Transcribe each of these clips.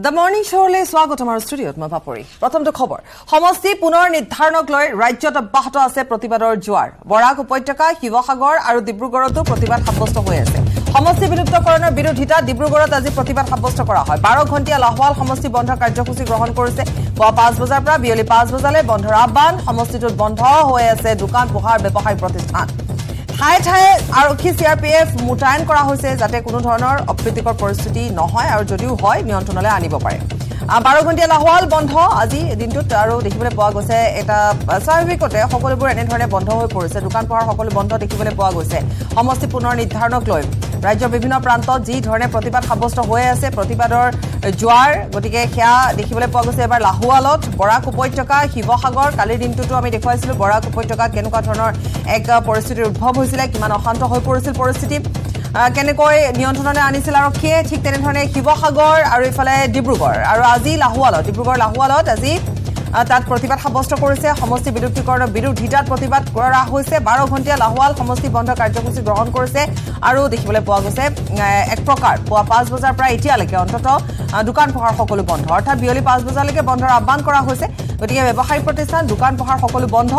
The morning show le swagotam our studio ma papori prothom to khobor সমষ্টি পুনৰ নিৰ্ধাৰণক লৈ ৰাজ্যত অব্যাহত আছে প্ৰতিবাদৰ জোৱাৰ বৰাক উপত্যকা শিৱসাগৰ আৰু ডিব্ৰুগড়তো প্ৰতিবাদ সাব্যস্ত হৈ আছে সমষ্টি বিলুপ্তকৰণৰ বিৰোধিতা ডিব্ৰুগড়ত আজি প্ৰতিবাদ সাব্যস্ত কৰা হয় 12 ঘণ্টিয়া লাহৱাল সমষ্টি বন্ধ কাৰ্যসূচী গ্ৰহণ কৰিছে পুৱা 5 বজাৰ পৰা বিয়লি 5 বজালৈ বন্ধৰ আহ্বান সমষ্টিটোত বন্ধ হৈ আছে দোকান পোহাৰ ব্যৱসায়িক প্ৰতিষ্ঠান ঠাই ঠাই আৰক্ষী সিআৰপিএফ মুতায়ন কৰা হৈছে যাতে কোনো ধৰণৰ অপ্ৰীতিকৰ পৰিস্থিতি নহয় আৰু যদিও হয় নিয়ন্ত্ৰণলৈ আনিব পাৰে 12 ঘণ্টিয়া লাহৱাল বন্ধ আজি দিনটোত আৰু দেখিবলৈ পোৱা গৈছে এটা স্বাভাৱিকতে সকলোবোৰ এনে ধৰণে বন্ধ হৈ পৰিছে দোকান পোহাৰ সকলো বন্ধ দেখিবলৈ পোৱা গৈছে সমষ্টি পুনৰ নিৰ্ধাৰণক লৈ ৰাজ্যৰ বিভিন্ন প্ৰান্তত যি ধৰণে প্ৰতিবাদ সাব্যস্ত হৈ আছে প্ৰতিবাদৰ জোৱাৰ গতিকে খেয়া দেখিবলৈ পোৱা গৈছে এবাৰ লাহৱালত বৰাক উপত্যকা শিৱসাগৰ কালিৰ দিনটোতো আমি দেখুৱাইছিলো বৰাক উপত্যকা কেনেকুৱা ধৰণৰ এক পৰিস্থিতিৰ উদ্ভৱ হৈছিল কিমান অশান্ত হৈ পৰিছিল পৰিস্থিতি কেনেকৈ নিয়ন্ত্ৰণলৈ আনিছিল আৰক্ষীয়ে ঠিক তেনেধৰণে শিৱসাগৰ আৰু ইফালে ডিব্ৰুগড় আৰু আজি লাহৱালত ডিব্ৰুগড় লাহৱালত আজি তাত প্ৰতিবাদ সাব্যস্ত কৰিছে সমষ্টি বিলুপ্তিকৰণৰ বিৰোধিতাত প্ৰতিবাদ কৰা হৈছে 12 ঘণ্টিয়া লাহৱাল সমষ্টি বন্ধ কাৰ্যসূচী গ্ৰহণ কৰিছে আৰু দেখিবলৈ পোৱা গৈছে এক প্ৰকাৰ পুৱা 5 বজাৰ পৰা এতিয়ালৈকে অন্ততঃ দোকান পোহাৰ সকলো বন্ধ অৰ্থাৎ বিয়লি 5 বজালৈকে বন্ধৰ আহ্বান কৰা হৈছে গতিকে ব্যৱসায়িক প্ৰতিষ্ঠান দোকান পোহাৰ সকলো বন্ধ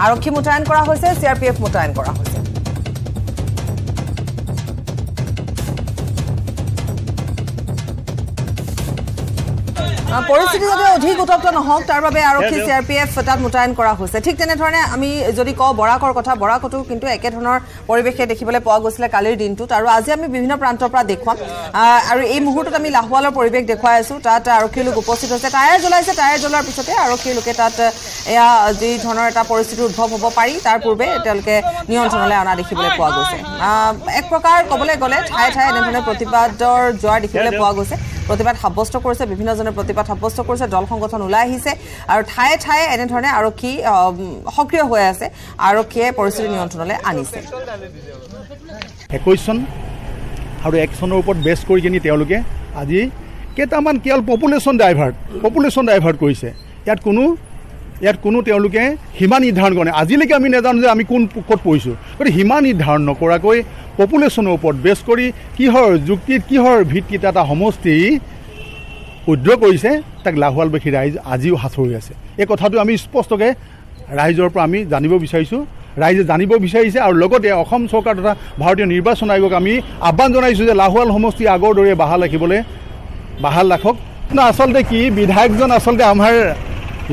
আৰক্ষী মুতায়ন কৰা হৈছে সিআৰপিএফ মুতায়ন কৰা হৈছে পৰিস্থিতি যাতে অধিক উত্তপ্ত নহওক তাৰ বাবে আৰক্ষী সিআৰপিএফ তাত মুতায়ন কৰা হৈছে ঠিক তেনেধৰণে আমি যদি কওঁ বৰাকৰ কথা বৰাকতো কিন্তু একে ধৰণৰ পৰিৱেশে দেখিবলৈ পোৱা গৈছিলে কালিৰ দিনটোত আৰু আজি আমি বিভিন্ন প্ৰান্তৰ পৰা দেখুৱাম আৰু এই মুহূৰ্তত আমি লাহৱালৰ পৰিৱেশ দেখুৱাই আছো তাত আৰক্ষী লোক উপস্থিত হৈছে টায়াৰ জ্বলাইছে টায়াৰ জ্বলোৱাৰ পিছতে আৰক্ষী লোকে তাত এয়া যি ধৰণৰ এটা পৰিস্থিতি উদ্ভৱ হ'ব পাৰি তাৰ পূৰ্বে তেওঁলোকে নিয়ন্ত্ৰণলৈ অনা দেখিবলৈ পোৱা গৈছে এক প্ৰকাৰ ক'বলৈ গ'লে ঠাই ঠাই এনেধৰণে প্ৰতিবাদৰ জোৱাৰ দেখিবলৈ পোৱা গৈছে প্ৰতিবাদ সাব্যস্ত কৰিছে বিভিন্নজনে প্ৰতিবাদ সাব্যস্ত কৰিছে দল সংগঠন ওলাই আহিছে আৰু ঠায়ে ঠায়ে এনে ধৰণে আৰক্ষী সক্ৰিয় হৈ আছে আৰক্ষীয়ে পৰিস্থিতি নিয়ন্ত্ৰণলৈ আনিছে 21 চন আৰু 1 চনৰ ওপৰত বেছ কৰি কিনি তেওঁলোকে আজি কেইটামান কেৱল পপুলেশ্যন ডাইভাৰ্ট কৰিছে ইয়াত কোনো তেওঁলোকে সীমা নিৰ্ধাৰণ কৰে আজিলৈকে আমি নাজানো যে আমি কোন ক'ত পৰিছোঁ গতিকে সীমা নিৰ্ধাৰণ নকৰাকৈ পপুলেশ্যনৰ ওপৰত বেছ কৰি কিহৰ যুক্তিত কিহৰ ভিত্তিত এটা সমষ্টি উদ্ৰ কৰিছে তাক লাহৱালবাসী ৰাইজ আজিও হাতৰি আছে এই কথাটো আমি স্পষ্টকৈ ৰাইজৰ পৰা আমি জানিব বিচাৰিছোঁ ৰাইজে জানিব বিচাৰিছে আৰু লগতে অসম চৰকাৰ তথা ভাৰতীয় নিৰ্বাচন আয়োগক আমি আহ্বান জনাইছোঁ যে লাহৱাল সমষ্টি আগৰ দৰে বাহাল ৰাখক আচলতে কি বিধায়কজন আচলতে আমাৰ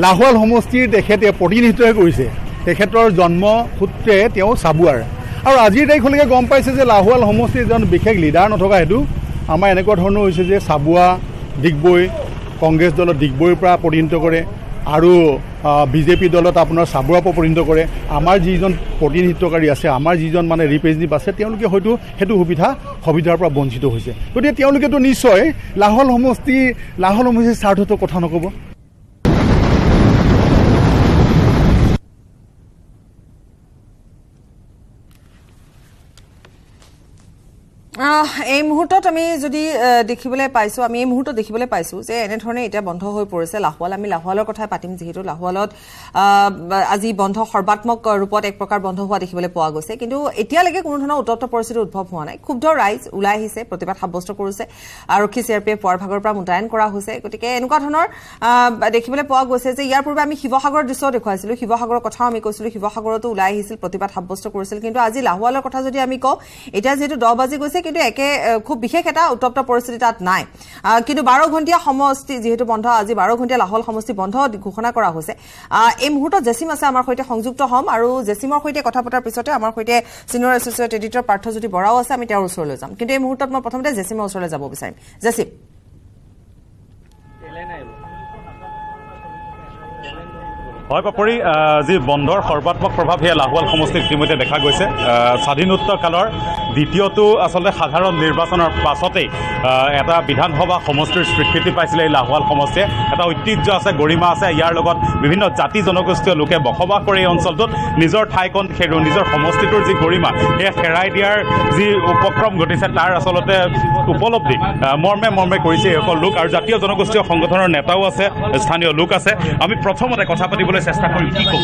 লাহৱাল সমষ্টিৰ তেখেতে প্ৰতিনিধিত্ব কৰিছে তেখেতৰ জন্ম সূত্ৰে তেওঁ চাবুৱাৰ আৰু আজিৰ তাৰিখলৈকে গম পাইছে যে লাহৱাল সমষ্টিৰ এজন বিশেষ লিডাৰ নথকা হেতু আমাৰ এনেকুৱা ধৰণৰ হৈছে যে চাবুৱা ডিগবৈ কংগ্ৰেছ দলত ডিগবৈৰ পৰা প্ৰতিনিধিত্ব কৰে আৰু বিজেপি দলত আপোনাৰ চাবুৱাৰ পৰা প্ৰতিনিধিত্ব কৰে আমাৰ যিজন প্ৰতিনিধিত্বকাৰী আছে আমাৰ যিজন মানে ৰিপ্ৰেজেণ্টেটিভ আছে তেওঁলোকে হয়তো সেইটো সুবিধাৰ পৰা বঞ্চিত হৈছে গতিকে তেওঁলোকেতো নিশ্চয় লাহৱাল সমষ্টিৰ স্বাৰ্থতো কথা নক'ব এই মুহূৰ্তত আমি যদি দেখিবলৈ পাইছো যে এনে ধৰণে এতিয়া বন্ধ হৈ পৰিছে লাহৱাল আমি লাহৱালৰ কথা পাতিম যিহেতু লাহৱালত আজি বন্ধ সৰ্বাত্মক ৰূপত এক প্ৰকাৰ বন্ধ হোৱা দেখিবলৈ পোৱা গৈছে কিন্তু এতিয়ালৈকে কোনো ধৰণৰ উত্তপ্ত পৰিস্থিতি উদ্ভৱ হোৱা নাই ক্ষুব্ধ ৰাইজ ওলাই আহিছে প্ৰতিবাদ সাব্যস্ত কৰিছে আৰক্ষী সিআৰপিএফ পুৱাৰ ভাগৰ পৰা মুতায়ন কৰা হৈছে গতিকে এনেকুৱা ধৰণৰ দেখিবলৈ পোৱা গৈছে যে ইয়াৰ পূৰ্বে আমি শিৱসাগৰৰ দৃশ্য দেখুৱাইছিলো শিৱসাগৰৰ কথাও আমি কৈছিলো শিৱসাগৰতো ওলাই আহিছিল প্ৰতিবাদ সাব্যস্ত কৰিছিল কিন্তু আজি লাহৱালৰ কথা যদি আমি কওঁ এতিয়া যিহেতু 10 বাজি গৈছে কিন্তু একে খুব বিশেষ এটা উত্তপ্ত পৰিস্থিতি তাত নাই কিন্তু 12 ঘণ্টিয়া সমষ্টি যেহেতু বন্ধ আজি 12 ঘণ্টিয়া লাহৱাল সমষ্টি বন্ধ ঘোষণা কৰা হৈছে এই মুহূৰ্তত জেচিম আছে আমাৰ সৈতে সংযুক্ত হ'ম আৰু জেচিমৰ সৈতে কথা পতাৰ পিছতে আমাৰ সৈতে সিনিয়ৰ এছ'চিয়েট এডিটৰ পাৰ্থজ্যোতি বৰাও আছে আমি তেওঁৰ ওচৰলৈ যাম কিন্তু এই মুহূৰ্তত মই প্ৰথমতে জেচিমৰ ওচৰলৈ যাব বিচাৰিম জেচিম হয় পাপৰি যি বন্ধৰ সৰ্বাত্মক প্ৰভাৱ সেয়া লাহৱাল সমষ্টিত ইতিমধ্যে দেখা গৈছে স্বাধীনোত্তৰ কালৰ দ্বিতীয়টো আচলতে সাধাৰণ নিৰ্বাচনৰ পাছতেই এটা বিধানসভা সমষ্টিৰ স্বীকৃতি পাইছিলে এই লাহৱাল সমষ্টিয়ে এটা ঐতিহ্য আছে গৰিমা আছে ইয়াৰ লগত বিভিন্ন জাতি জনগোষ্ঠীয় লোকে বসবাস কৰে এই অঞ্চলটোত নিজৰ ঠাইকণ নিজৰ সমষ্টিটোৰ যি গৰিমা সেয়া হেৰাই দিয়াৰ যি উপক্ৰম ঘটিছে তাৰ আচলতে উপলব্ধি মৰ্মে কৰিছে এইসকল লোক আৰু জাতীয় জনগোষ্ঠীয় সংগঠনৰ নেতাও আছে স্থানীয় লোক আছে আমি প্ৰথমতে কথা পাতিবলৈ চেষ্টা কৰিম কি ক'ব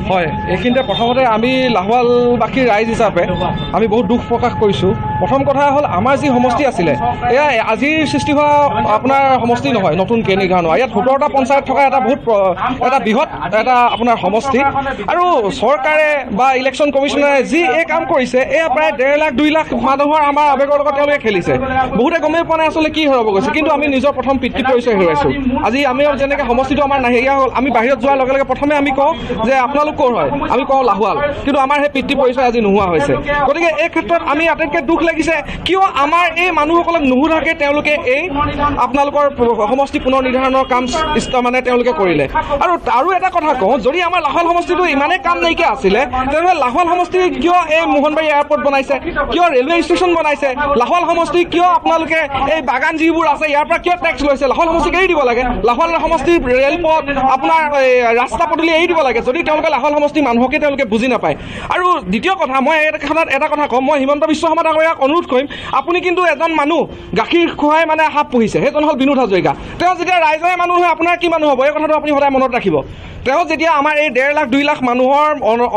হয় এইখিনিতে প্ৰথমতে আমি লাহোৱালবাসীৰ ৰাইজ হিচাপে আমি বহুত দুখ প্ৰকাশ কৰিছোঁ প্ৰথম কথা হ'ল আমাৰ যি সমষ্টি আছিলে এয়া আজিৰ সৃষ্টি হোৱা আপোনাৰ সমষ্টি নহয় নতুনকৈ নিৰ্ধাৰণ হোৱা ইয়াত 17টা পঞ্চায়ত থকা এটা বহুত এটা বৃহৎ এটা আপোনাৰ সমষ্টি আৰু চৰকাৰে বা ইলেকশ্যন কমিশ্যনাৰে যি এই কাম কৰিছে এয়া প্ৰায় 1.5 লাখ 2 লাখ মানুহৰ আমাৰ আৱেগৰ লগত তেওঁলোকে খেলিছে বহুতে গমেই পোৱা নাই আচলতে কি হেৰাব গৈছে কিন্তু আমি নিজৰ প্ৰথম পিতৃ পৰিচয় হেৰুৱাইছোঁ আজি আমি যেনেকৈ সমষ্টিটো আমাৰ নাহিয়া হ'ল আমি বাহিৰত যোৱাৰ লগে লগে প্ৰথমে আমি কওঁ যে আপোনালোক ক'ৰ হয় আমি কওঁ লাহোৱাল কিন্তু আমাৰ সেই পিতৃ পৰিচয় আজি নোহোৱা হৈছে গতিকে এই ক্ষেত্ৰত আমি আটাইতকৈ দুখ লাগিছে কিয় আমাৰ এই মানুহসকলক নুসুধাকৈ তেওঁলোকে এই আপোনালোকৰ সমষ্টি পুনৰ নিৰ্ধাৰণৰ কাম মানে তেওঁলোকে কৰিলে আৰু এটা কথা কওঁ যদি আমাৰ লাহোৱাল সমষ্টিটো ইমানেই কাম নাইকিয়া আছিলে তেনেহ'লে লাহোৱাল সমষ্টি কিয় এই মোহনবাৰী এয়াৰপৰ্ট বনাইছে কিয় ৰেলৱে ষ্টেচন বনাইছে লাহোৱাল সমষ্টি কিয় আপোনালোকে এই বাগান যিবোৰ আছে ইয়াৰ পৰা কিয় টেক্স লৈছে লাহোৱাল সমষ্টিক এৰি দিব লাগে লাহোৱাল সমষ্টিৰ ৰেলপথ আপোনাৰ ৰাস্তা পদূলি এৰি দিব লাগে যদি তেওঁলোকে লাহোৱাল সমষ্টিৰ মানুহকে তেওঁলোকে বুজি নাপায় আৰু দ্বিতীয় কথা মই এটা কথা কম মই হিমন্ত বিশ্ব শৰ্মা ডাঙৰীয়াক অনুৰোধ কৰিম আপুনি কিন্তু এজন মানুহ গাখীৰ খুৱাই মানে সাপ পুহিছে সেইজন হ'ল বিনোদ হাজৰিকা তেওঁ যেতিয়া ৰাইজৰে মানুহ হয় আপোনাৰ কি মানুহ হ'ব এই কথাটো আপুনি সদায় মনত ৰাখিব তেওঁ যেতিয়া আমাৰ এই 1.5 লাখ 2 লাখ মানুহৰ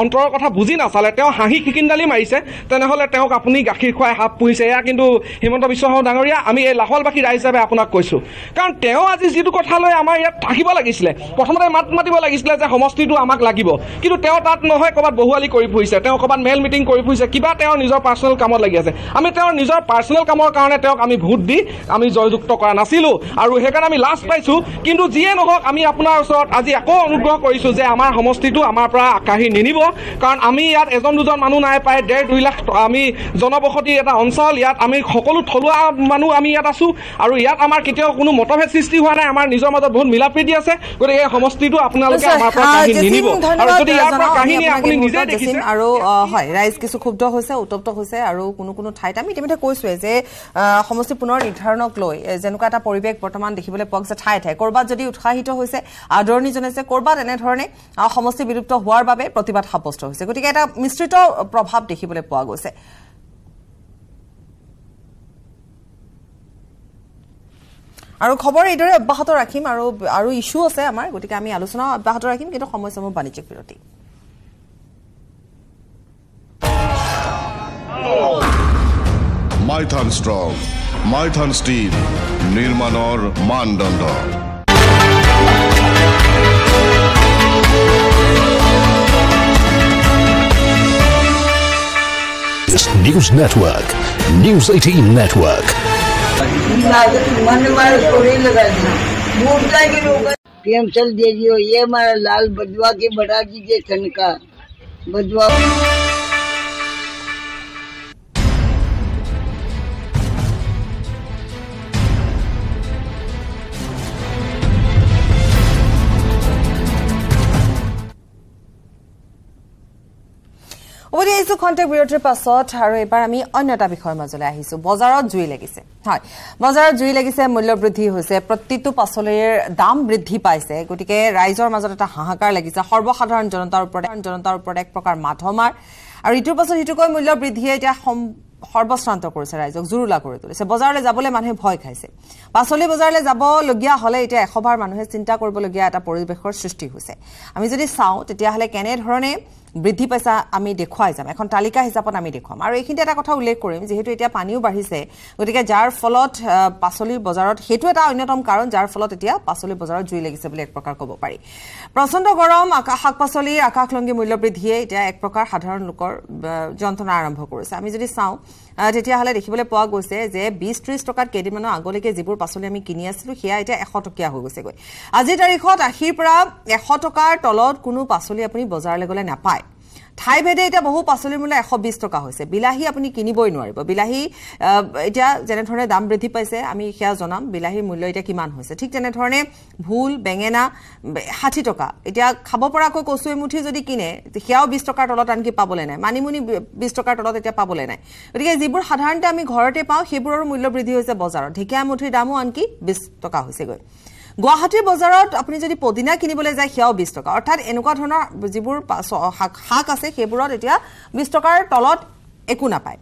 অন্তৰৰ কথা বুজি নাচালে তেওঁ হাঁহি খিকিন্দালি মাৰিছে তেনেহ'লে তেওঁক আপুনি গাখীৰ খুৱাই সাপ পুহিছে এয়া কিন্তু হিমন্ত বিশ্ব শৰ্মা ডাঙৰীয়া আমি এই লাহোৱালবাসী ৰাইজ হিচাপে আপোনাক কৈছোঁ কাৰণ তেওঁ আজি যিটো কথা লৈ আমাৰ ইয়াত থাকিব লাগিছিলে প্ৰথমতে মাতিব লাগিছিলে যে সমষ্টিটো আমাক লাগিব কিন্তু তেওঁ তাত নহয় ক'ৰবাত বহুৱালি কৰি ফুৰিছে তেওঁ ক'ৰবাত মেল মিটিং কৰি ফুৰিছে কিবা তেওঁৰ নিজৰ পাৰ্চনেল কামত লাগি আছে আমি তেওঁৰ নিজৰ পাৰ্চনেল কামৰ কাৰণে তেওঁক আমি ভোট দি আমি জয়যুক্ত কৰা নাছিলোঁ আৰু সেইকাৰণে আমি লাজ পাইছোঁ কিন্তু যিয়ে নহওক আমি আপোনাৰ ওচৰত আজি আকৌ অনুগ্ৰহ কৰিছোঁ যে আমাৰ সমষ্টিটো আমাৰ পৰা কাঢ়ি নিনিব কাৰণ আমি ইয়াত এজন দুজন মানুহ নাই প্ৰায় 1.5 2 লাখ আমি জনবসতি এটা অঞ্চল ইয়াত আমি সকলো থলুৱা মানুহ আমি ইয়াত আছোঁ আৰু ইয়াত আমাৰ কেতিয়াও কোনো মতভেদ সৃষ্টি হোৱা নাই আমাৰ নিজৰ মাজত বহুত মিলা প্ৰীতি আছে গতিকে এই সমষ্টিটো আপোনালোকে আমাৰ পৰা কাঢ়ি নিনিব আৰু যদি ইয়াৰ পৰা কাঢ়ি নিয়ে আপুনি নিজে দেখিছে আৰু হয় ৰাইজ কিছু ক্ষুব্ধ হৈছে উত্তপ্ত হৈছে আৰু কোনো ঠাইত আমি ইতিমধ্যে কৈছোৱে যে সমষ্টি পুনৰ নিৰ্ধাৰণক লৈ যেনেকুৱা এটা পৰিৱেশ বৰ্তমান দেখিবলৈ পোৱা গৈছে ঠাই ক'ৰবাত যদি উৎসাহিত হৈছে আদৰণি জনাইছে ক'ৰবাত এনেধৰণে সমষ্টি বিলুপ্ত হোৱাৰ বাবে প্ৰতিবাদ সাব্যস্ত হৈছে গতিকে এটা মিশ্ৰিত প্ৰভাৱ দেখিবলৈ পোৱা গৈছে আৰু খবৰ এইদৰে অব্যাহত ৰাখিম আৰু ইস্যু আছে আমাৰ গতিকে আমি আলোচনা অব্যাহত ৰাখিম কিন্তু সময়সমূহ বাণিজ্যিক বিৰতি মাইথান ষ্ট্ৰং মাইথান ষ্টীল নিৰ্মাণৰ মানদণ্ড News Network, News 18 Network. PM चल दे दियो ये हमारा लाल बजवा के बढ़ा दीजिए तनका बजवा খন্তেক বিৰতিৰ পাছত আৰু এবাৰ আমি অন্য এটা বিষয়ৰ মাজলৈ আহিছোঁ বজাৰত জুই লাগিছে হয় বজাৰত জুই লাগিছে মূল্য বৃদ্ধি হৈছে প্ৰতিটো পাচলিৰ দাম বৃদ্ধি পাইছে গতিকে ৰাইজৰ মাজত এটা হাহাকাৰ লাগিছে সৰ্বসাধাৰণ জনতাৰ ওপৰত এক প্ৰকাৰ মাধমাৰ আৰু ইটোৰ পাছত সিটোকৈ মূল্য বৃদ্ধিয়ে এতিয়া সৰ্বশ্ৰান্ত কৰিছে ৰাইজক জুৰুলা কৰি তুলিছে বজাৰলৈ যাবলৈ মানুহে ভয় খাইছে পাচলি বজাৰলৈ যাবলগীয়া হ'লে এতিয়া এশবাৰ মানুহে চিন্তা কৰিবলগীয়া এটা পৰিৱেশৰ সৃষ্টি হৈছে আমি যদি চাওঁ তেতিয়াহ'লে কেনেধৰণে বৃদ্ধি পাইছা আমি দেখুৱাই যাম এখন তালিকা হিচাপত আমি দেখুৱাম আৰু এইখিনিতে এটা কথা উল্লেখ কৰিম যেহেতু এতিয়া পানীও বাঢ়িছে গতিকে যাৰ ফলত পাচলিৰ বজাৰত সেইটো এটা অন্যতম কাৰণ যাৰ ফলত এতিয়া পাচলিৰ বজাৰত জুই লাগিছে বুলি এক প্ৰকাৰ ক'ব পাৰি প্ৰচণ্ড গৰম শাক পাচলিৰ আকাশলংঘী মূল্য বৃদ্ধিয়ে এতিয়া এক প্ৰকাৰ সাধাৰণ লোকৰ যন্ত্ৰণা আৰম্ভ কৰিছে আমি যদি চাওঁ তেতিয়াহ'লে দেখিবলৈ পোৱা গৈছে যে 20-30 টকাত কেইদিনমানৰ আগলৈকে যিবোৰ পাচলি আমি কিনি আছিলোঁ সেয়া এতিয়া 100 টকীয়া হৈ গৈছেগৈ আজিৰ তাৰিখত 80 পৰা 100 টকাৰ তলত কোনো পাচলি আপুনি বজাৰলৈ গ'লে নাপায় ঠাই ভেদে এতিয়া বহু পাচলিৰ মূল্য 120 টকা হৈছে বিলাহী আপুনি কিনিবই নোৱাৰিব বিলাহী এতিয়া যেনেধৰণে দাম বৃদ্ধি পাইছে আমি সেয়া জনাম বিলাহীৰ মূল্য এতিয়া কিমান হৈছে ঠিক তেনেধৰণে ভুল বেঙেনা 60 টকা এতিয়া খাব পৰাকৈ কচু এমুঠি যদি কিনে সেয়াও 20 টকাৰ তলত আনকি পাবলৈ নাই মানিমুনি 20 টকাৰ তলত এতিয়া পাবলৈ নাই গতিকে যিবোৰ সাধাৰণতে আমি ঘৰতে পাওঁ সেইবোৰৰ মূল্য বৃদ্ধি হৈছে বজাৰত ঢেকীয়া এমুঠিৰ দামো আনকি 20 টকা হৈছেগৈ গুৱাহাটীৰ বজাৰত আপুনি যদি পদিনা কিনিবলৈ যায় সেয়াও 20 টকা অৰ্থাৎ এনেকুৱা ধৰণৰ যিবোৰ শাক আছে সেইবোৰত এতিয়া 20 টকাৰ তলত একো নাপায়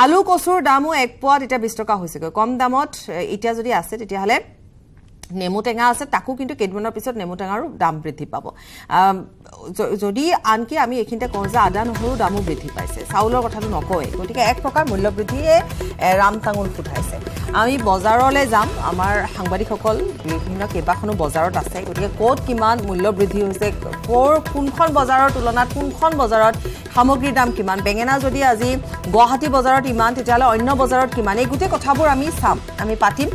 আলু কচুৰ দামো এক পোৱাত এতিয়া 20 টকা হৈছেগৈ কম দামত এতিয়া যদি আছে তেতিয়াহ'লে নেমু টেঙা আছে তাকো কিন্তু কেইদিনমানৰ পিছত নেমু টেঙাৰো দাম বৃদ্ধি পাব যদি আনকি আমি এইখিনিতে কওঁ যে আদা নহৰু দামো বৃদ্ধি পাইছে চাউলৰ কথাটো নকয় গতিকে এক প্ৰকাৰ মূল্য বৃদ্ধিয়ে ৰাম টাঙুল ফুটাইছে আমি বজাৰলৈ যাম আমাৰ সাংবাদিকসকল বিভিন্ন কেইবাখনো বজাৰত আছে গতিকে ক'ত কিমান মূল্য বৃদ্ধি হৈছে কোনখন বজাৰৰ তুলনাত কোনখন বজাৰত সামগ্ৰীৰ দাম কিমান বেঙেনা যদি আজি গুৱাহাটী বজাৰত ইমান তেতিয়াহ'লে অন্য বজাৰত কিমান এই গোটেই কথাবোৰ আমি চাম আমি পাতিম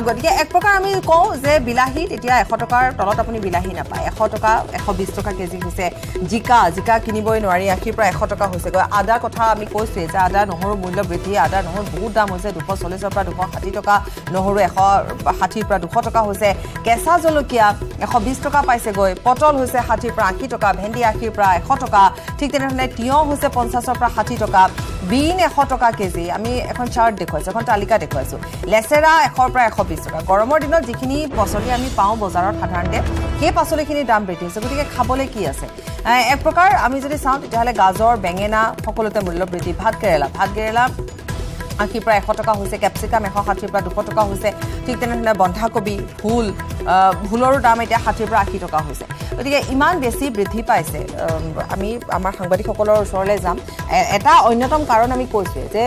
গতিকে এক প্ৰকাৰ আমি কওঁ যে বিলাহী তেতিয়া 100 টকাৰ তলত আপুনি বিলাহী নাপায় 100 টকা 120 টকা কেজি হৈছে জিকা কিনিবই নোৱাৰি 80 পৰা 100 টকা হৈছে আদা কথা আমি কৈছোৱে যে আদা নহৰু মূল্য বৃদ্ধি আদা নহৰু বহুত দাম হৈছে 240 পৰা 260 টকা নহৰু 160 পৰা 200 টকা হৈছে কেঁচা জলকীয়া 120 টকা পাইছেগৈ পটল হৈছে 60 পৰা 80 টকা ভেন্দি 80 পৰা 100 টকা ঠিক তেনেধৰণে তিয়হ হৈছে 50 পৰা 60 টকা বিন 100 টকা কেজি আমি এখন চাৰ্ট দেখুৱাইছো এখন তালিকা দেখুৱাইছো লেচেৰা 100 পৰা 120 টকা গৰমৰ দিনত যিখিনি পাচলি আমি পাওঁ বজাৰত সাধাৰণতে সেই পাচলিখিনি দাম বৃদ্ধি হৈছে গতিকে খাবলৈ কি আছে এক প্ৰকাৰ আমি যদি চাওঁ তেতিয়াহ'লে গাজৰ বেঙেনা সকলোতে মূল্য বৃদ্ধি ভাত কেৰেলা 80 পৰা 100 টকা হৈছে কেপচিকাম 160 পৰা 200 টকা হৈছে ঠিক তেনেধৰণে বন্ধাকবি ভুলৰো দাম এতিয়া 60 পৰা 80 টকা হৈছে গতিকে ইমান বেছি বৃদ্ধি পাইছে আমি আমাৰ সাংবাদিকসকলৰ ওচৰলৈ যাম এটা অন্যতম কাৰণ আমি কৈছোঁ যে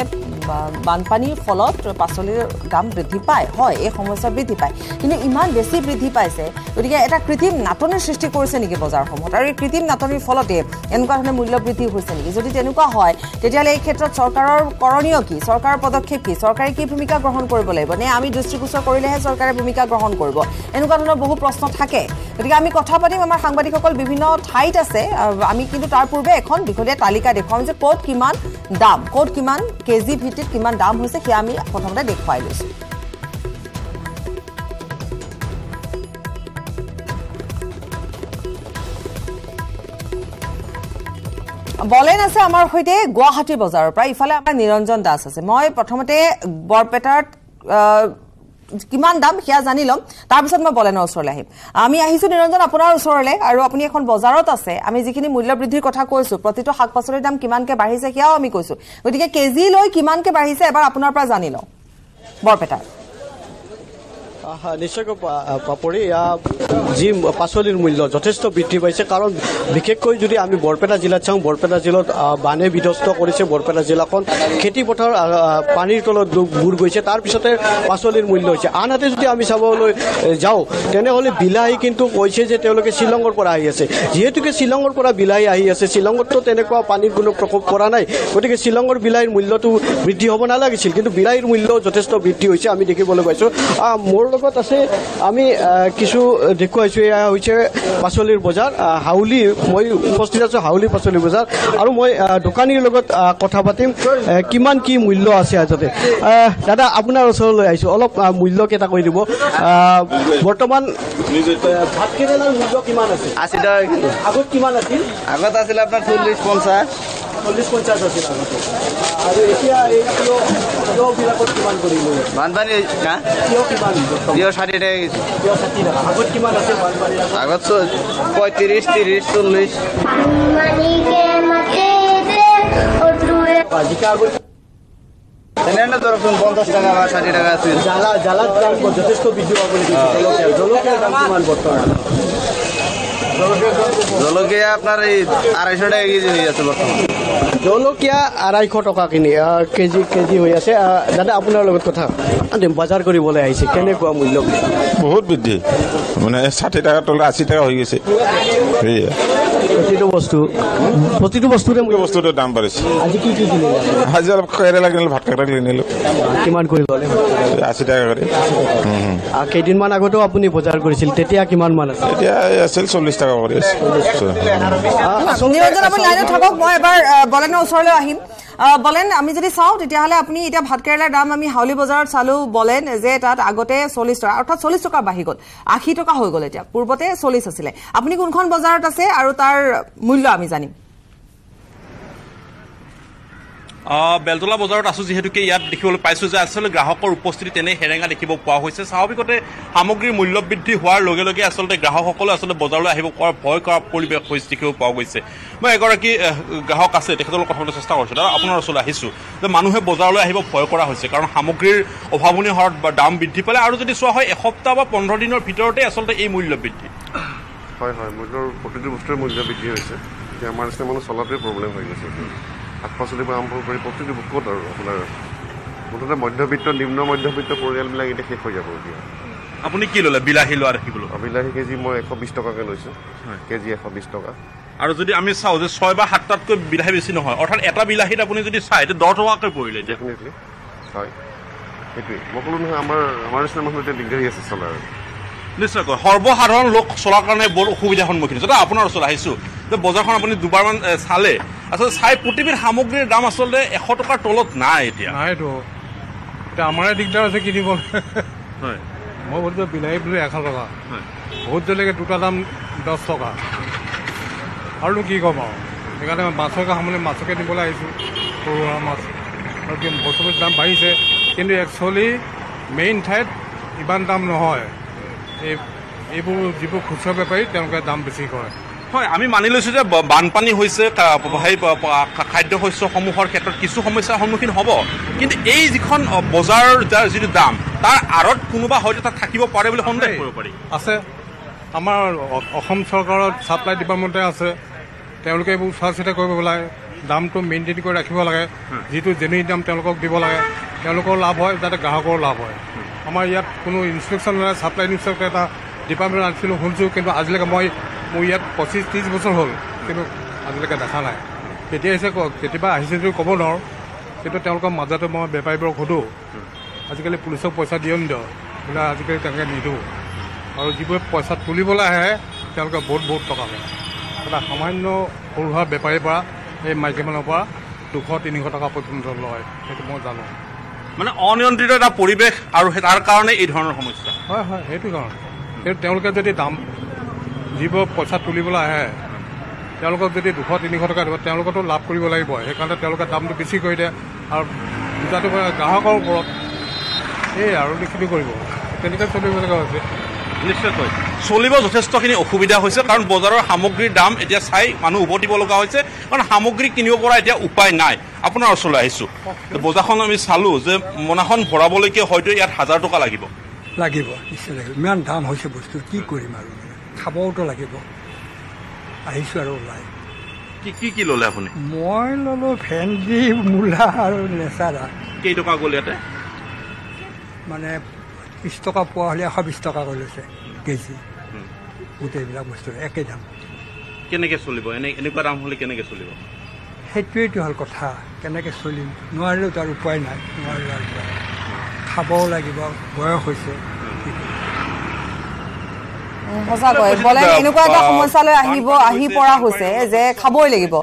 বানপানীৰ ফলত পাচলিৰ দাম বৃদ্ধি পায় হয় এই সমস্যা বৃদ্ধি পায় কিন্তু ইমান বেছি বৃদ্ধি পাইছে গতিকে এটা কৃত্ৰিম নাটনিৰ সৃষ্টি কৰিছে নেকি বজাৰসমূহত আৰু এই কৃত্ৰিম নাটনিৰ ফলতে এনেকুৱা ধৰণৰ মূল্য বৃদ্ধি হৈছে নেকি যদি তেনেকুৱা হয় তেতিয়াহ'লে এই ক্ষেত্ৰত চৰকাৰৰ কৰণীয় কি চৰকাৰৰ পদক্ষেপ কি চৰকাৰে কি ভূমিকা গ্ৰহণ কৰিব লাগিব নে আমি দৃষ্টিগোচৰ কৰিলেহে চৰকাৰে ভূমিকা গ্ৰহণ কৰিব এনেকুৱা ধৰণৰ বহু প্ৰশ্ন থাকে গতিকে আমি কথা পাতিম আমাৰ সাংবাদিকসকল বিভিন্ন ঠাইত আছে আমি কিন্তু তাৰ পূৰ্বে এখন দীঘলীয়া তালিকা দেখুৱাম যে ক'ত কিমান দাম ক'ত কিমান কেজি ভিত্তিত কিমান দাম হৈছে সেয়া আমি প্ৰথমতে দেখুৱাই লৈছোঁ বলেন আছে আমাৰ সৈতে গুৱাহাটী বজাৰৰ পৰা ইফালে আমাৰ নিৰঞ্জন দাস আছে মই প্ৰথমতে বৰপেটাত কিমান দাম সেয়া জানি ল'ম তাৰপিছত মই বলেনৰ ওচৰলৈ আহিম আমি আহিছোঁ নিৰঞ্জন আপোনাৰ ওচৰলৈ আৰু আপুনি এখন বজাৰত আছে আমি যিখিনি মূল্য বৃদ্ধিৰ কথা কৈছোঁ প্ৰতিটো শাক পাচলিৰ দাম কিমানকৈ বাঢ়িছে সেয়াও আমি কৈছোঁ গতিকে কেজি লৈ কিমানকৈ বাঢ়িছে এবাৰ আপোনাৰ পৰা জানি লওঁ বৰপেটাৰ নিশ্চয়কৈ পাপৰি যি পাচলিৰ মূল্য যথেষ্ট বৃদ্ধি পাইছে কাৰণ বিশেষকৈ যদি আমি বৰপেটা জিলাত চাওঁ বৰপেটা জিলাত বানে বিধ্বস্ত কৰিছে বৰপেটা জিলাখন খেতিপথাৰ পানীৰ তলত বুৰ গৈছে তাৰপিছতে পাচলিৰ মূল্য হৈছে আনহাতে যদি আমি চাবলৈ যাওঁ তেনেহ'লে বিলাহী কিন্তু কৈছে যে তেওঁলোকে শ্বিলঙৰ পৰা আহি আছে যিহেতুকে শ্বিলঙৰ পৰা বিলাহী আহি আছে শ্বিলঙততো তেনেকুৱা পানীৰ কোনো প্ৰকোপ পৰা নাই গতিকে শ্বিলঙৰ বিলাহীৰ মূল্যটো বৃদ্ধি হ'ব নালাগিছিল কিন্তু বিলাহীৰ মূল্য যথেষ্ট বৃদ্ধি হৈছে আমি দেখিবলৈ পাইছোঁ মোৰ লগত আছে আমি কিছু দেখুৱাইছোঁ এয়া হৈছে পাচলিৰ বজাৰ হাউলি মই উপস্থিত আছোঁ হাউলি পাচলি বজাৰ আৰু মই দোকানীৰ লগত কথা পাতিম কিমান কি মূল্য আছে আজতে দাদা আপোনাৰ ওচৰলৈ আহিছোঁ অলপ মূল্য কেইটা কৈ দিব বৰ্তমান ভাত কেৰেলাৰ মূল্য কিমান আছে 80 টকা আগত কিমান আছিল আগত আছিল আপোনাৰ 40-50 আছিল আৰু এতিয়া এই কিলোবিলাকত কিমান কৰিলে বানপানী কিয় কিমান 60 টাকা আগত কিমান আছিল বানপানী আগত 35-30-40 জিকা আগত তেনেহ'লে ধৰকচোন 50 টাকা বা 60 টাকা আছিল জ্বালাত দাম যথেষ্ট বৃদ্ধি পাব নেকি জলকীয়াৰ দাম কিমান বৰ্তমান জলকীয়া আপোনাৰ এই 250 টাকা কেজি হৈ আছে বৰ্তমান জলকীয়া 250 টকা কিনি কেজি হৈ আছে দাদা আপোনাৰ লগত কথা বজাৰ কৰিবলৈ আহিছে কেনেকুৱা মূল্য বহুত বৃদ্ধি মানে 60 টাকাৰ তলত 80 টাকা হৈ গৈছে প্ৰতিটো বস্তুৰে দাম বাঢ়িছে আজি কি কিনিলে আজি অলপ কেৰেলা কিনিলোঁ ভাত কেৰেলা কিনিলোঁ কিমান কৰি ল'লে 80 টাকা কৰি কেইদিনমান আগতেও আপুনি বজাৰ কৰিছিল তেতিয়া কিমান মান আছিল এতিয়া আছিল 40 টাকা কৰি আছে নিৰঞ্জন আপুনি লাইনত থাকক মই এবাৰ বলেনৰ ওচৰলৈ আহিম বলেন আমি যদি চাওঁ তেতিয়াহ'লে আপুনি এতিয়া ভাত কেৰেলাৰ দাম আমি হাউলি বজাৰত চালোঁ বলেন যে তাত আগতে 40 টকা অৰ্থাৎ 40 টকা বাঢ়ি গ'ল 80 টকা হৈ গ'ল এতিয়া পূৰ্বতে 40 আছিলে আপুনি কোনখন বজাৰত আছে আৰু তাৰ মূল্য আমি জানিম বেলতলা বজাৰত আছোঁ যিহেতুকে ইয়াত দেখিবলৈ পাইছোঁ যে আচলতে গ্ৰাহকৰ উপস্থিতি তেনে হেৰেঙা দেখিব পোৱা হৈছে স্বাভাৱিকতে সামগ্ৰীৰ মূল্য বৃদ্ধি হোৱাৰ লগে লগে আচলতে গ্ৰাহকসকলে আচলতে বজাৰলৈ আহিব ভয় কৰা পৰিৱেশ হৈছে দেখিব পোৱা গৈছে মই এগৰাকী গ্ৰাহক আছে তেখেতৰ লগত কথা পাতিবলৈ চেষ্টা কৰিছোঁ দাদা আপোনাৰ ওচৰলৈ আহিছোঁ যে মানুহে বজাৰলৈ আহিব ভয় কৰা হৈছে কাৰণ সামগ্ৰীৰ অভাৱনীয় হাৰত দাম বৃদ্ধি পালে আৰু যদি চোৱা হয় এসপ্তাহ বা 15 দিনৰ ভিতৰতে আচলতে এই মূল্য বৃদ্ধি হয় মূল্যৰ প্ৰতিটো বস্তুৰে মূল্য বৃদ্ধি হৈছে এতিয়া আমাৰ নিচিনা মানুহ চলাটোৱে প্ৰব্লেম হৈ গৈছে শাক পাচলিৰ পৰা আৰম্ভ কৰি প্ৰতিটো বুকত আৰু আপোনাৰ মুঠতে মধ্যবিত্ত নিম্ন মধ্যবিত্ত পৰিয়ালবিলাক এতিয়া শেষ হৈ যাব এতিয়া আপুনি কি ল'লে বিলাহী লোৱা দেখিবলৈ বিলাহী কেজি মই 120 টকাকৈ লৈছোঁ কেজি 120 টকা আৰু যদি আমি চাওঁ যে 6 বা 7 টাতকৈ বিলাহী বেছি নহয় অৰ্থাৎ এটা বিলাহীত আপুনি যদি চাই এইটো 10 টকাকৈ পৰিলে ডেফিনেটলি হয় সেইটোৱে মই ক'লোঁ নহয় আমাৰ নিচিনা মানুহ এতিয়া দিগদাৰী আছে চলাৰ নিশ্চয়কৈ সৰ্বসাধাৰণ লোক চলাৰ কাৰণে বৰ অসুবিধাৰ সন্মুখীন হৈছে আপোনাৰ ওচৰত আহিছোঁ যে বজাৰখন আপুনি দুবাৰমান চালে আচলতে চাই প্ৰতিবিধ সামগ্ৰীৰ দাম আচলতে 100 টকাৰ তলত নাই এতিয়া নাইতো এতিয়া আমাৰে দিগদাৰ আছে কিনিব হয় মই ভাবিছো বিলাহী বোলে 100 টকা বহুত জলকীয়া দুটা দাম 10 টকা আৰু কি ক'ম আৰু সেইকাৰণে মাছৰ সামগ্ৰী মাছকে নিবলৈ আহিছোঁ সৰু সুৰা মাছ আৰু কি বস্তুৰ দাম বাঢ়িছে কিন্তু একচুৱেলি মেইন ঠাইত ইমান দাম নহয় এইবোৰ যিবোৰ খুচুৰা বেপাৰী তেওঁলোকে দাম বেছি কৰে হয় আমি মানি লৈছোঁ যে বানপানী হৈছে খাদ্য শস্যসমূহৰ ক্ষেত্ৰত কিছু সমস্যাৰ সন্মুখীন হ'ব কিন্তু এই যিখন বজাৰৰ যাৰ যিটো দাম তাৰ আঁৰত কোনোবা হয়তো তাত থাকিব পাৰে বুলি সন্দেহ কৰিব পাৰি আছে আমাৰ অসম চৰকাৰৰ ছাপ্লাই ডিপাৰ্টমেণ্টে আছে তেওঁলোকে এইবোৰ চোৱা চিতা কৰিব লাগে দামটো মেইনটেইন কৰি ৰাখিব লাগে যিটো জেনুইন দাম তেওঁলোকক দিব লাগে তেওঁলোকৰ লাভ হয় যাতে গ্ৰাহকৰ লাভ হয় আমাৰ ইয়াত কোনো ইনষ্ট্ৰাকশ্যন নাই ছাপ্লাই ইনষ্ট্ৰাকশ্যন এটা ডিপাৰ্টমেণ্ট আনিছিলোঁ শুনিছোঁ কিন্তু আজিলৈকে মোৰ ইয়াত 25-30 বছৰ হ'ল কিন্তু আজিলৈকে দেখা নাই কেতিয়া আহিছে কেতিয়াবা আহিছে যদিও ক'ব নোৱাৰোঁ কিন্তু তেওঁলোকৰ মাজতে মই বেপাৰীবোৰক সোধোঁ আজিকালি পুলিচক পইচা দিওঁ নিদিওঁ বোলে আজিকালি তেনেকৈ নিদিওঁ আৰু যিবোৰে পইচা তুলিবলৈ আহে তেওঁলোকে বহুত টকা লয় এটা সামান্য সৰু সুৰা বেপাৰীৰ পৰা এই মাইকীমানৰ পৰা 200-300 টকা পৰ্যন্ত লয় সেইটো মই জানো মানে অনিয়ন্ত্ৰিত এটা পৰিৱেশ আৰু তাৰ কাৰণে এই ধৰণৰ সমস্যা হয় সেইটো কাৰণে কিন্তু তেওঁলোকে যদি দাম যিবোৰ পইচা তুলিবলৈ আহে তেওঁলোকক যদি 200-300 টকা দিব তেওঁলোকতো লাভ কৰিব লাগিব সেইকাৰণে তেওঁলোকে দামটো বেছি কৰি দিয়ে আৰু দুটাটো গ্ৰাহকৰ ওপৰত এই আৰু লিখিত কৰিব তেনেকৈ চলিব লগা হৈছে নিশ্চয়কৈ চলিব যথেষ্টখিনি অসুবিধা হৈছে কাৰণ বজাৰৰ সামগ্ৰীৰ দাম এতিয়া চাই মানুহ উভতিব লগা হৈছে কাৰণ সামগ্ৰী কিনিব পৰা এতিয়া উপায় নাই আপোনাৰ ওচৰলৈ আহিছোঁ বজাৰখন আমি চালোঁ যে মোনাখন ভৰাবলৈকে হয়তো ইয়াত 1000 টকা লাগিব নিশ্চয় লাগিব ইমান দাম হৈছে বস্তু কি কৰিম আৰু খাবওতো লাগিব আহিছোঁ আৰু ওলাই কি ল'লে আপুনি মই ল'লোঁ ভেন্দি মূলা আৰু নেচাৰা কেইটকা গ'ল ইয়াতে মানে 30 টকা পোৱা হ'লে 120 টকা কৰি লৈছে কেজি গোটেইবিলাক বস্তু একে দাম কেনেকৈ চলিব এনেকুৱা দাম হ'লে কেনেকৈ চলিব সেইটোৱেইটো হ'ল কথা কেনেকৈ চলিম নোৱাৰিলেও তাৰ উপায় নাই নোৱাৰিলে খাবও লাগিব বয়স হৈছে সঁচাকৈ বলে এনেকুৱা এটা সমস্যালৈ আহি পৰা হৈছে যে খাবই লাগিব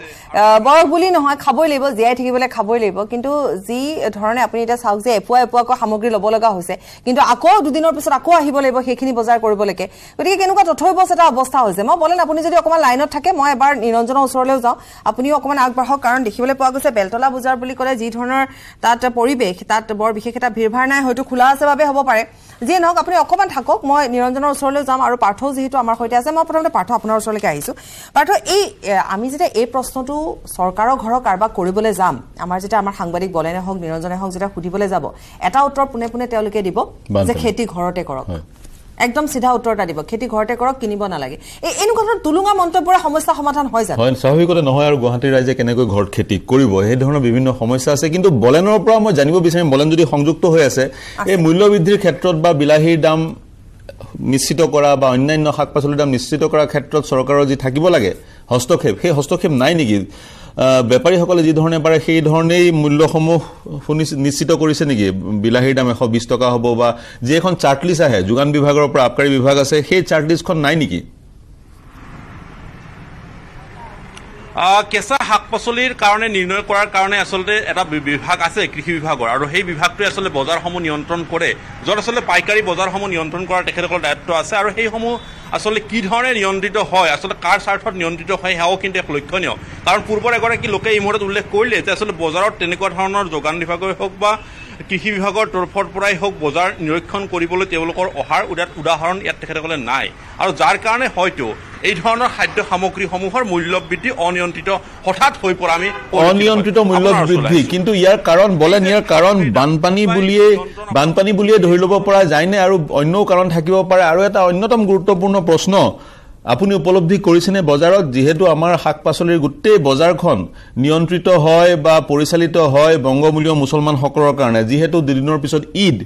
বয়স বুলি নহয় খাবই লাগিব জীয়াই থাকিবলৈ খাবই লাগিব কিন্তু যি ধৰণে আপুনি এতিয়া চাওক যে এপুৱাকৈ সামগ্ৰী ল'ব লগা হৈছে কিন্তু আকৌ দুদিনৰ পিছত আকৌ আহিব লাগিব সেইখিনি বজাৰ কৰিবলৈকে গতিকে কেনেকুৱা তথৈবচ এটা অৱস্থা হৈছে মই বলেন আপুনি যদি অকণমান লাইনত থাকে মই এবাৰ নিৰঞ্জনৰ ওচৰলৈও যাওঁ আপুনিও অকণমান আগবাঢ়ক কাৰণ দেখিবলৈ পোৱা গৈছে বেলতলা বজাৰ বুলি ক'লে যি ধৰণৰ তাত পৰিৱেশ তাত বৰ বিশেষ এটা ভিৰ ভাৰ নাই হয়তো খোলা আছে বাবে হ'ব পাৰে যিয়ে নহওক আপুনি অকণমান থাকক মই নিৰঞ্জনৰ ওচৰলৈ যাম আৰু পাৰ্থ যেহেতু আমাৰ সৈতে আছে মই প্ৰথমতে পাৰ্থ আপোনাৰ ওচৰলৈকে আহিছোঁ পাৰ্থ এই আমি যেতিয়া এই প্ৰশ্নটো চৰকাৰৰ ঘৰৰ কাৰোবাক কৰিবলৈ যাম আমাৰ যেতিয়া আমাৰ সাংবাদিক বলেনে হওক নিৰঞ্জনে হওক যেতিয়া সুধিবলৈ যাব এটা উত্তৰ পোনে তেওঁলোকে দিব যে খেতি ঘৰতে কৰক একদম সিধা উত্তৰ এটা দিব খেতি ঘৰতে কৰক কিনিব নালাগে এনেকুৱা ধৰণৰ তুলুঙা মন্তব্যৰে সমস্যা সমাধান হয় জানো হয় স্বাভাৱিকতে নহয় আৰু গুৱাহাটীৰ ৰাইজে কেনেকৈ ঘৰত খেতি কৰিব সেই ধৰণৰ বিভিন্ন সমস্যা আছে কিন্তু বলেনৰ পৰা মই জানিব বিচাৰিম বলেন যদি সংযুক্ত হৈ আছে এই মূল্য বৃদ্ধিৰ ক্ষেত্ৰত বা বিলাহীৰ দাম নিশ্চিত কৰা বা অন্যান্য শাক পাচলিৰ দাম নিশ্চিত কৰাৰ ক্ষেত্ৰত চৰকাৰৰ যি থাকিব লাগে হস্তক্ষেপ সেই হস্তক্ষেপ নাই নেকি বেপাৰীসকলে যি ধৰণে পাৰে সেই ধৰণেই মূল্যসমূহ নিশ্চিত কৰিছে নেকি বিলাহীৰ দাম 120 টকা হ'ব বা যি এখন চাৰ্ট লিষ্ট আহে যোগান বিভাগৰ পৰা আবকাৰী বিভাগ আছে সেই চাৰ্ট লিষ্টখন নাই নেকি কেঁচা শাক পাচলিৰ কাৰণে নিৰ্ণয় কৰাৰ কাৰণে আচলতে এটা বিভাগ আছে কৃষি বিভাগৰ, আৰু সেই বিভাগটোৱে আচলতে বজাৰসমূহ নিয়ন্ত্ৰণ কৰে, য'ত আচলতে পাইকাৰী বজাৰসমূহ নিয়ন্ত্ৰণ কৰাৰ তেখেতসকলৰ দায়িত্ব আছে। আৰু সেইসমূহ আচলতে কি ধৰণে নিয়ন্ত্ৰিত হয়, আচলতে কাৰ স্বাৰ্থত নিয়ন্ত্ৰিত হয়, সেয়াও কিন্তু এক লক্ষণীয়। কাৰণ পূৰ্বৰ এগৰাকী লোকে এই মুহূৰ্তত উল্লেখ কৰিলে যে আচলতে বজাৰত তেনেকুৱা ধৰণৰ যোগান বিভাগেই হওক বা কৃষি বিভাগৰ তৰফৰ পৰাই হওক বজাৰ নিৰীক্ষণ কৰিবলৈ তেওঁলোকৰ অহাৰ উদাহৰণ ইয়াত তেখেতসকলে নাই, আৰু যাৰ কাৰণে হয়তো এই ধৰণৰ খাদ্য সামগ্ৰীসমূহৰ মূল্য বৃদ্ধি অনিয়ন্ত্ৰিত হঠাৎ হৈ পৰা আমি অনিয়ন্ত্ৰিত মূল্য বৃদ্ধি। কিন্তু ইয়াৰ কাৰণ বলেন, ইয়াৰ কাৰণ বানপানী বুলিয়ে ধৰি ল'ব পৰা যায়নে আৰু অন্যও কাৰণ থাকিব পাৰে? আৰু এটা অন্যতম গুৰুত্বপূৰ্ণ প্ৰশ্ন আপুনি উপলব্ধি কৰিছেনে, বজাৰত যিহেতু আমাৰ শাক পাচলিৰ গোটেই বজাৰখন নিয়ন্ত্ৰিত হয় বা পৰিচালিত হয় বংগমূলীয় মুছলমানসকলৰ কাৰণে, যিহেতু দুদিনৰ পিছত ঈদ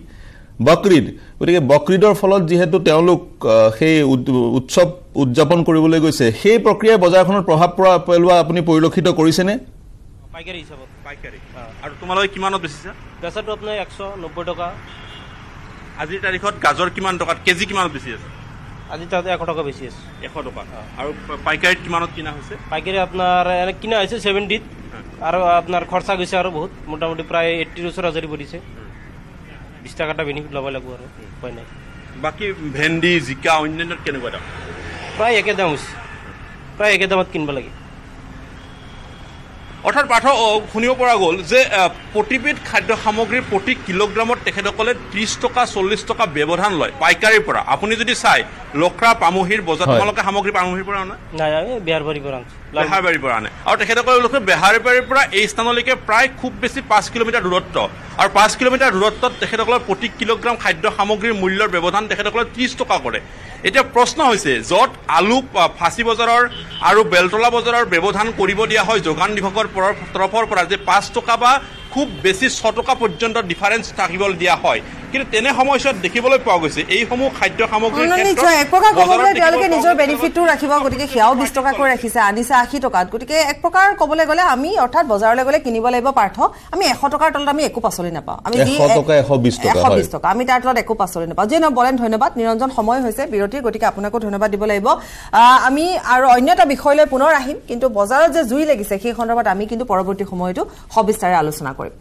বকৰীদ, গতিকে বকৰীদৰ ফলত যিহেতু তেওঁলোক সেই উৎসৱ উদযাপন কৰিবলৈ গৈছে, সেই প্ৰক্ৰিয়াই বজাৰখনত প্ৰভাৱ পেলোৱা আপুনি পৰিলক্ষিত কৰিছেনে? পাইকাৰী হিচাপত পাইকাৰী। আৰু তোমালোকে কিমানত বেচিছা? বেচাটো আপোনাৰ 190 টকা। আজিৰ তাৰিখত গাজৰ কিমান টকাত কেজি কিমানত বেছি আছে? আজি তাতে 100 টকা বেছি আছে। 100 টকা। আৰু পাইকাৰীত কিমানত কিনা হৈছে? পাইকাৰী আপোনাৰ এনে কিনা হৈছে 70, আৰু আপোনাৰ খৰচা গৈছে আৰু বহুত, মোটামুটি প্ৰায় 80 ওচৰা-ওচৰি পৰিছে। 20 টাকা এটা বেনিফিট ল'ব লাগিব আৰু উপায় নাই। বাকী ভেন্দি জিকা অন্যান্যত কেনেকুৱা দাম? প্ৰায় একে দাম হৈছে, প্ৰায় একে দামত কিনিব লাগে। অৰ্থাৎ পাৰ্থ শুনিব পৰা গ'ল যে প্ৰতিবিধ খাদ্য সামগ্ৰীৰ প্ৰতি কিলোগ্ৰামত তেখেতসকলে 30 টকা 40 টকা ব্যৱধান লয় পাইকাৰীৰ পৰা। আপুনি যদি চাই লখৰা পামহিৰ বজাৰ, তোমালোকে সামগ্ৰী পামহিৰ পৰা আনে? নাই, আমি বেহাৰবাৰীৰ পৰা আনিছোঁ। বেহাৰবাৰীৰ পৰা আনে, আৰু তেখেতসকলে বেহাৰবাৰীৰ পৰা এই স্থানলৈকে প্ৰায় খুব বেছি 5 কিলোমিটাৰ দূৰত্ব, আৰু 5 কিলোমিটাৰ দূৰত্বত তেখেতসকলৰ প্ৰতি কিলোগ্ৰাম খাদ্য সামগ্ৰীৰ মূল্যৰ ব্যৱধান তেখেতসকলে 30 টকা কৰে। এতিয়া প্ৰশ্ন হৈছে, য'ত আলু ফাঁচী বজাৰৰ আৰু বেলতলা বজাৰৰ ব্যৱধান কৰিব দিয়া হয় যোগান বিভাগৰ তৰফৰ পৰা, যে 5 টকা বা খুব বেছি 6 টকা পৰ্যন্ত ডিফাৰেঞ্চ থাকিবলৈ দিয়া হয়, কিন্তু তেনে সময়ছোৱাত দেখিবলৈ পোৱা গৈছে এইসমূহ খাদ্য সামগ্ৰীৰ তেওঁলোকে নিজৰ বেনিফিটটো ৰাখিব, গতিকে সেয়াও 20 টকাকৈ ৰাখিছে, আনিছে 80 টকাত। গতিকে এক প্ৰকাৰ ক'বলৈ গ'লে আমি অৰ্থাৎ বজাৰলৈ গ'লে কিনিব লাগিব পাৰ্থ, আমি 100 টকাৰ তলত আমি একো পাচলি নাপাওঁ। আমি 120 টকা আমি তাৰ তলত একো পাচলি নাপাওঁ। যিয়ে বলেন ধন্যবাদ। নিৰঞ্জন, সময় হৈছে বিৰতিৰ, গতিকে আপোনাকো ধন্যবাদ দিব লাগিব। আমি আৰু অন্য এটা বিষয়লৈ পুনৰ আহিম, কিন্তু বজাৰত যে জুই লাগিছে সেই সন্দৰ্ভত আমি কিন্তু পৰৱৰ্তী সময়তো সবিস্তাৰে আলোচনা কৰিম।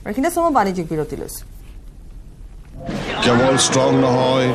এইখিনি সময় বাণিজ্যিক বিৰতি লৈছো। কেৱল ষ্ট্ৰং নহয়